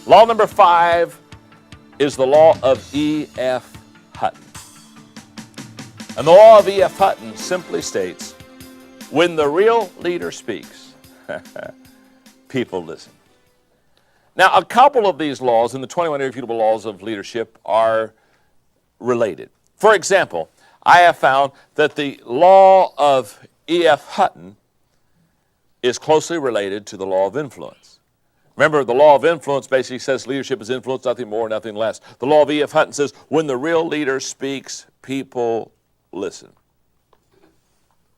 Law number 5 is the law of E.F. Hutton. And the law of E.F. Hutton simply states, when the real leader speaks, people listen. Now, a couple of these laws in the 21 irrefutable laws of leadership are related. For example, I have found that the law of E.F. Hutton is closely related to the law of influence. Remember, the law of influence basically says leadership is influence, nothing more, nothing less. The law of E.F. Hutton says when the real leader speaks, people listen.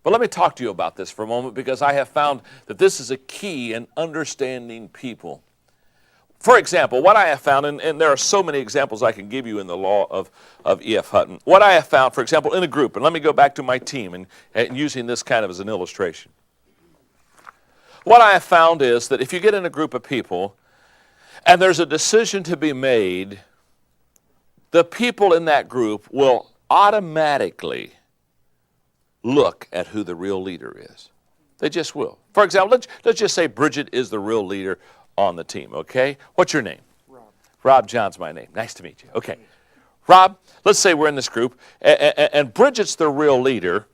But let me talk to you about this for a moment, because I have found that this is a key in understanding people. For example, what I have found, and there are so many examples I can give you in the law of E.F. Hutton. What I have found, for example, in a group, and let me go back to my team and using this kind of as an illustration. What I have found is that if you get in a group of people and there's a decision to be made, the people in that group will automatically look at who the real leader is. They just will. For example, let's just say Bridget is the real leader on the team, okay? What's your name? Rob. Rob John's my name. Nice to meet you. Okay. Rob, let's say we're in this group, and Bridget's the real leader,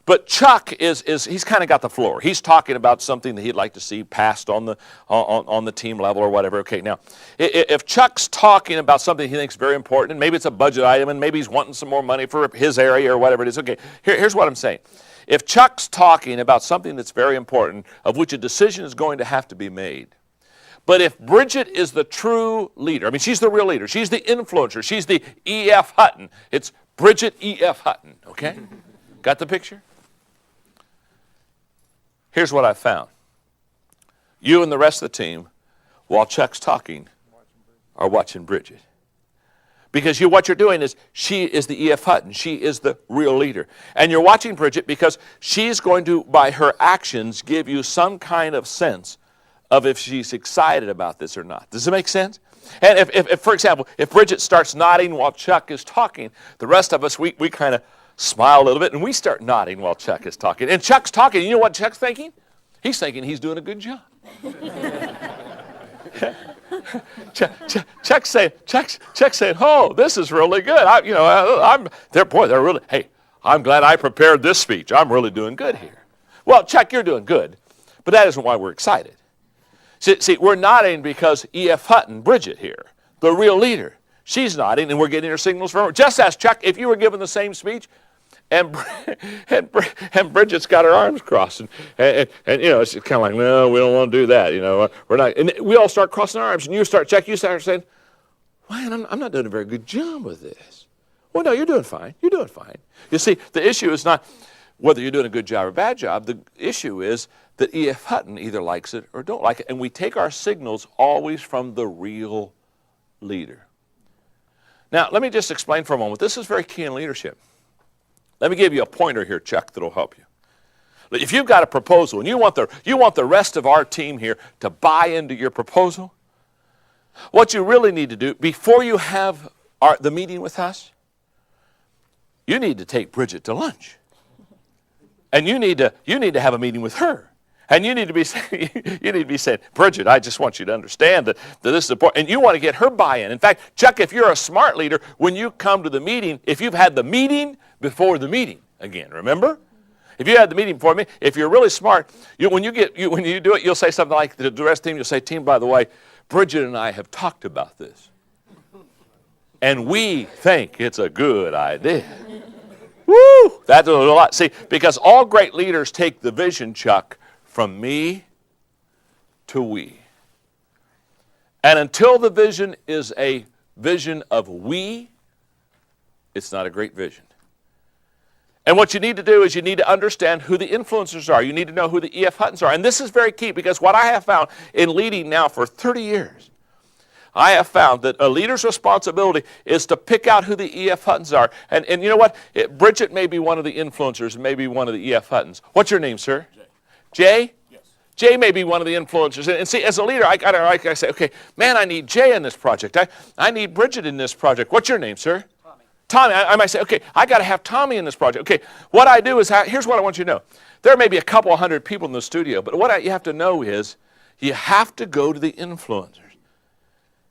but Chuck he's kind of got the floor. He's talking about something that he'd like to see passed on the team level or whatever. Okay, now, if Chuck's talking about something he thinks very important, and maybe it's a budget item, and maybe he's wanting some more money for his area or whatever it is, okay, here's what I'm saying. If Chuck's talking about something that's very important, of which a decision is going to have to be made, but if Bridget is the true leader, I mean, she's the real leader, she's the influencer, she's the E.F. Hutton, it's Bridget E.F. Hutton, okay? Got the picture? Here's what I found. You and the rest of the team, while Chuck's talking, are watching Bridget. Because what you're doing is, she is the E.F. Hutton. She is the real leader. And you're watching Bridget because she's going to, by her actions, give you some kind of sense of if she's excited about this or not. Does it make sense? And if for example, if Bridget starts nodding while Chuck is talking, the rest of us, we kind of smile a little bit, and we start nodding while Chuck is talking. And Chuck's talking. You know what Chuck's thinking? He's thinking he's doing a good job. Chuck's saying, oh, this is really good. They're really, hey, I'm glad I prepared this speech. I'm really doing good here. Well, Chuck, you're doing good, but that isn't why we're excited. See, we're nodding because E.F. Hutton, Bridget here, the real leader, she's nodding, and we're getting her signals from her. Just as Chuck, if you were given the same speech, and Bridget's got her arms crossed, and it's kind of like, no, we don't want to do that, we're not. And we all start crossing our arms, and you start saying, man, I'm not doing a very good job with this. Well, no, you're doing fine. You're doing fine. You see, the issue is not whether you're doing a good job or a bad job. The issue is that E.F. Hutton either likes it or don't like it, and we take our signals always from the real leader. Now, let me just explain for a moment. This is very key in leadership. Let me give you a pointer here, Chuck, that'll help you. If you've got a proposal and you want the rest of our team here to buy into your proposal, what you really need to do before you have the meeting with us, you need to take Bridget to lunch. And you need to have a meeting with her. And you need to be saying, Bridget, I just want you to understand that this is important. And you want to get her buy-in. In fact, Chuck, if you're a smart leader, when you come to the meeting, if you've had the meeting before the meeting, again, remember? If you had the meeting before me, if you're really smart, when you do it, you'll say something like to the rest of the team, you'll say, team, by the way, Bridget and I have talked about this. And we think it's a good idea. Woo! That does a lot. See, because all great leaders take the vision, Chuck, from me to we. And until the vision is a vision of we, it's not a great vision. And what you need to do is you need to understand who the influencers are. You need to know who the E.F. Huttons are. And this is very key, because what I have found in leading now for 30 years, I have found that a leader's responsibility is to pick out who the E.F. Huttons are. And you know what? Bridget may be one of the influencers, may be one of the E.F. Huttons. What's your name, sir? Jay? Yes. Jay may be one of the influencers. And see, as a leader, I say, okay, man, I need Jay in this project. I need Bridget in this project. What's your name, sir? Tommy. I might say, okay, I got to have Tommy in this project. Okay, what I do is, here's what I want you to know. There may be a couple hundred people in the studio, but what you have to know is you have to go to the influencers.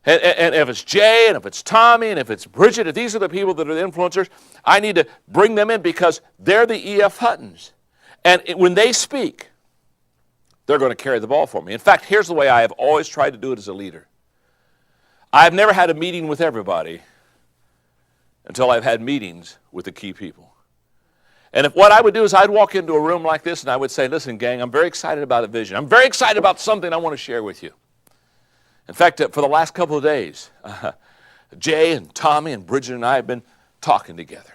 And if it's Jay, and if it's Tommy, and if it's Bridget, if these are the people that are the influencers, I need to bring them in because they're the E.F. Huttons. And when they speak, they're going to carry the ball for me. In fact, here's the way I have always tried to do it as a leader. I've never had a meeting with everybody until I've had meetings with the key people. And what I would do is I'd walk into a room like this and I would say, listen, gang, I'm very excited about a vision. I'm very excited about something I want to share with you. In fact, for the last couple of days, Jay and Tommy and Bridget and I have been talking together.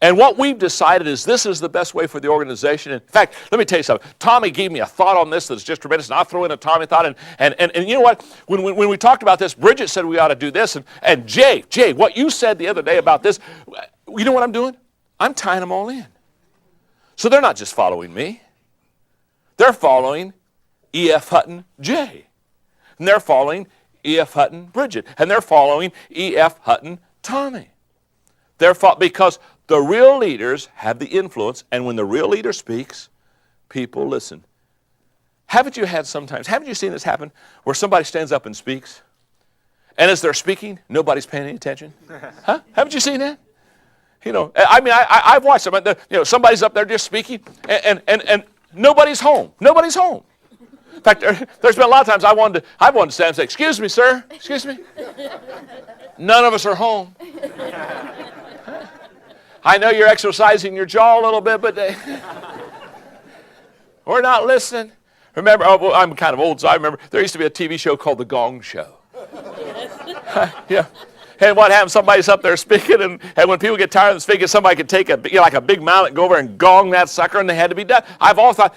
And what we've decided is this is the best way for the organization. In fact, let me tell you something. Tommy gave me a thought on this that's just tremendous, and I'll throw in a Tommy thought. And you know what? When we talked about this, Bridget said we ought to do this. And Jay, what you said the other day about this, you know what I'm doing? I'm tying them all in. So they're not just following me. They're following E.F. Hutton Jay. And they're following E.F. Hutton Bridget. And they're following E.F. Hutton Tommy. Because the real leaders have the influence, and when the real leader speaks, people listen. Haven't you seen this happen where somebody stands up and speaks, and as they're speaking, nobody's paying any attention? Huh? Haven't you seen that? You know, I mean, I've watched them. You know, somebody's up there just speaking, and nobody's home. Nobody's home. In fact, there's been a lot of times I wanted to stand and say, "Excuse me, sir. Excuse me." None of us are home. I know you're exercising your jaw a little bit, but we're not listening. Remember, I'm kind of old, so I remember there used to be a TV show called The Gong Show. Yeah. And what happens, somebody's up there speaking, and when people get tired of speaking, somebody could take like a big mallet, go over and gong that sucker, and they had to be done. I've always thought,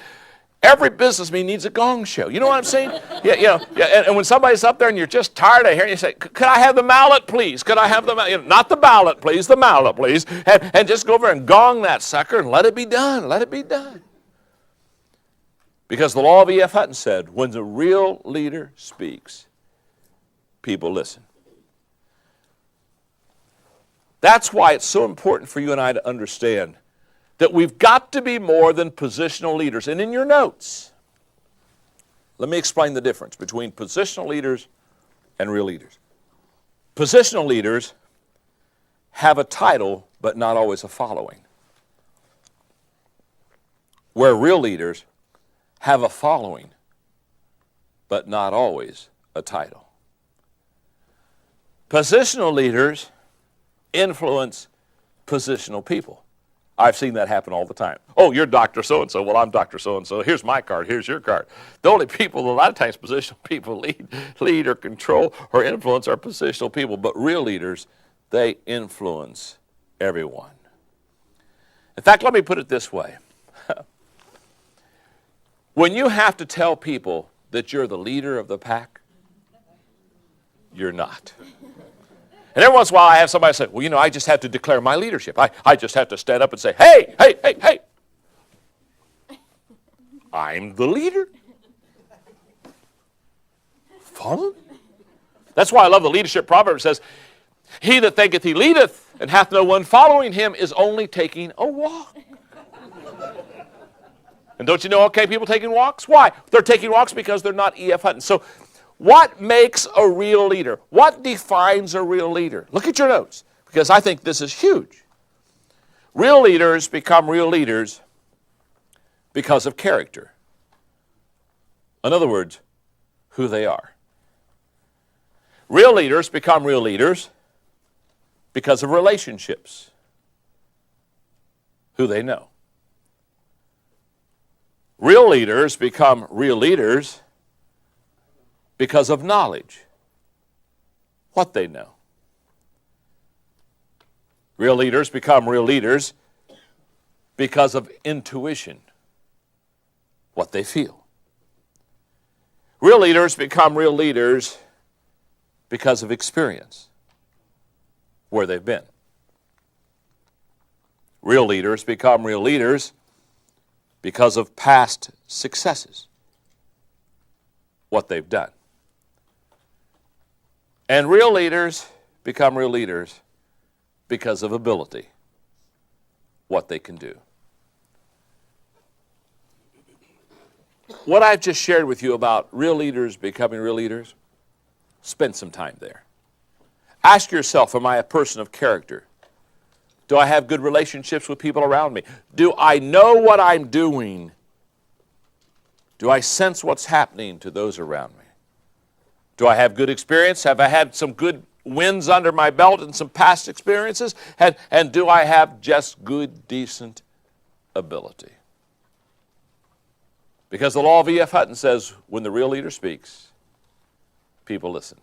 every business meeting needs a gong show. You know what I'm saying? Yeah. And when somebody's up there and you're just tired of hearing, you say, "Could I have the mallet, please? Could I have the mallet? You know, not the ballot, please, the mallet, please." And just go over and gong that sucker and let it be done. Let it be done. Because the law of E.F. Hutton said, when the real leader speaks, people listen. That's why it's so important for you and I to understand that we've got to be more than positional leaders. And in your notes, let me explain the difference between positional leaders and real leaders. Positional leaders have a title, but not always a following. Where real leaders have a following, but not always a title. Positional leaders influence positional people. I've seen that happen all the time. "Oh, you're Dr. So-and-so. Well, I'm Dr. So-and-so. Here's my card. Here's your card." The only people, a lot of times, positional people lead or control or influence are positional people. But real leaders, they influence everyone. In fact, let me put it this way. When you have to tell people that you're the leader of the pack, you're not. And every once in a while I have somebody say, "Well, you know, I just have to declare my leadership. I just have to stand up and say, hey, I'm the leader. Follow me." That's why I love the leadership proverb. It says, "He that thinketh he leadeth and hath no one following him is only taking a walk." And don't you know, okay, people taking walks? Why? They're taking walks because they're not E.F. Hutton. So what makes a real leader? What defines a real leader? Look at your notes, because I think this is huge. Real leaders become real leaders because of character. In other words, who they are. Real leaders become real leaders because of relationships, who they know. Real leaders become real leaders because of knowledge, what they know. Real leaders become real leaders because of intuition, what they feel. Real leaders become real leaders because of experience, where they've been. Real leaders become real leaders because of past successes, what they've done. And real leaders become real leaders because of ability, what they can do. What I've just shared with you about real leaders becoming real leaders Spend some time there. Ask yourself, am I a person of character? Do I have good relationships with people around me? Do I know what I'm doing? Do I sense what's happening to those around me? Do I have good experience? Have I had some good wins under my belt and some past experiences? And do I have just good, decent ability? Because the law of E.F. Hutton says, when the real leader speaks, people listen.